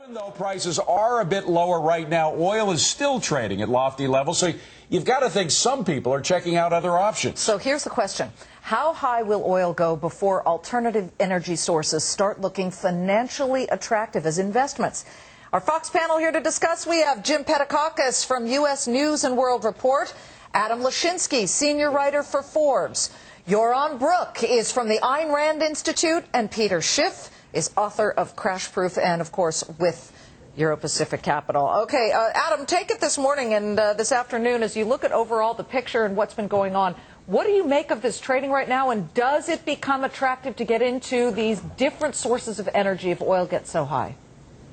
Even though prices are a bit lower right now, oil is still trading at lofty levels. So you've got to think some people are checking out other options. So here's the question. How high will oil go before alternative energy sources start looking financially attractive as investments? Our Fox panel here to discuss. We have Jim Petrakakis from U.S. News and World Report, Adam Lashinsky, senior writer for Forbes. Joran Brook is from the Ayn Rand Institute, and Peter Schiff is author of Crash Proof and, of course, with Euro Pacific Capital. Okay, Adam, take it this morning and this afternoon as you look at overall the picture and what's been going on. What do you make of this trading right now, and does it become attractive to get into these different sources of energy if oil gets so high?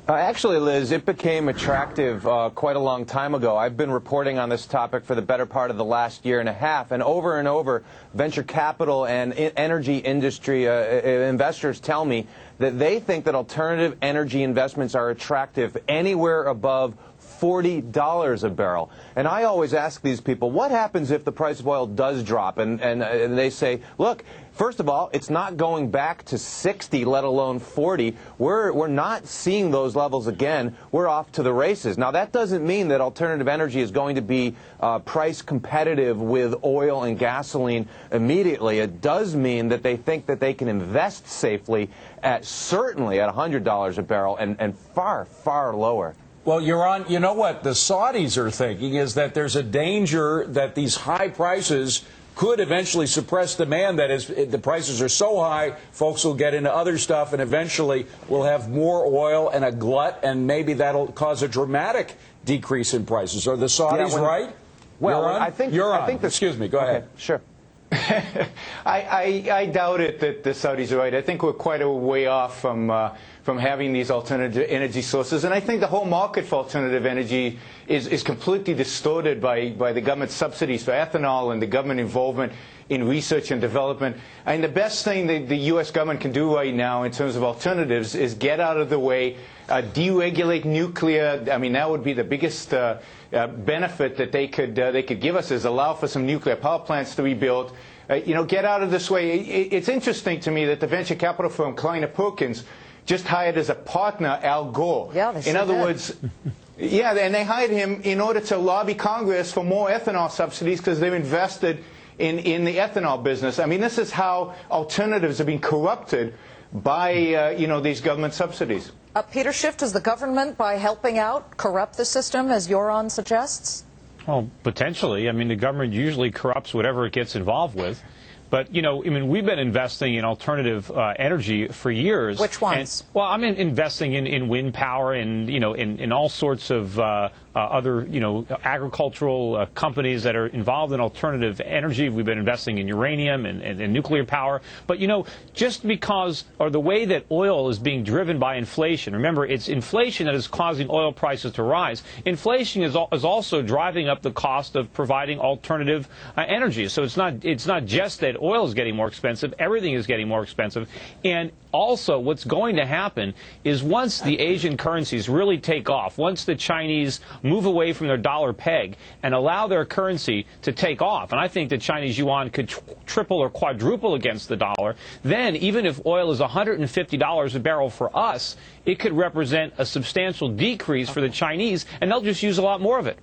Actually, Liz, it became attractive quite a long time ago. I've been reporting on this topic for the better part of the last year and a half, and over, venture capital and energy industry investors tell me that they think that alternative energy investments are attractive anywhere above $40 a barrel. And I always ask these people, what happens if the price of oil does drop? And they say, look, first of all, it's not going back to 60, let alone 40. We're not seeing those levels again. We're off to the races. Now, that doesn't mean that alternative energy is going to be price competitive with oil and gasoline immediately. It does mean that they think that they can invest safely at certainly at $100 a barrel and far, far lower. Well, Joran, you know what the Saudis are thinking is that there's a danger that these high prices could eventually suppress demand. That is, the prices are so high, folks will get into other stuff, and eventually we'll have more oil and a glut, and maybe that'll cause a dramatic decrease in prices. Are the Saudis right? Well, Joran? I think excuse me, go ahead. Sure. I doubt it that the Saudis are right. I think we're quite a way off from having these alternative energy sources, and I think the whole market for alternative energy is completely distorted by the government subsidies for ethanol and the government involvement in research and development. And the best thing that the U.S. government can do right now in terms of alternatives is get out of the way, deregulate nuclear. I mean, that would be the biggest benefit that they could give us, is allow for some nuclear power plants to be built. Get out of this way. It's interesting to me that the venture capital firm Kleiner Perkins just hired as a partner Al Gore. Yeah, they in other words, yeah, and they hired him in order to lobby Congress for more ethanol subsidies because they're invested in the ethanol business. I mean, this is how alternatives are being corrupted by these government subsidies. Peter Schiff, does the government, by helping out, corrupt the system, as Joran suggests? Well, potentially. I mean, the government usually corrupts whatever it gets involved with. But, we've been investing in alternative energy for years. Which ones? I'm investing in wind power and, in all sorts of other, agricultural companies that are involved in alternative energy. We've been investing in uranium and nuclear power. But, just because, or the way that oil is being driven by inflation, remember, it's inflation that is causing oil prices to rise. Inflation is also driving up the cost of providing alternative energy. So it's not just that oil is getting more expensive, everything is getting more expensive. And also, what's going to happen is once the Asian currencies really take off, once the Chinese move away from their dollar peg and allow their currency to take off, and I think the Chinese yuan could triple or quadruple against the dollar, then even if oil is $150 a barrel for us, it could represent a substantial decrease for the Chinese, and they'll just use a lot more of it.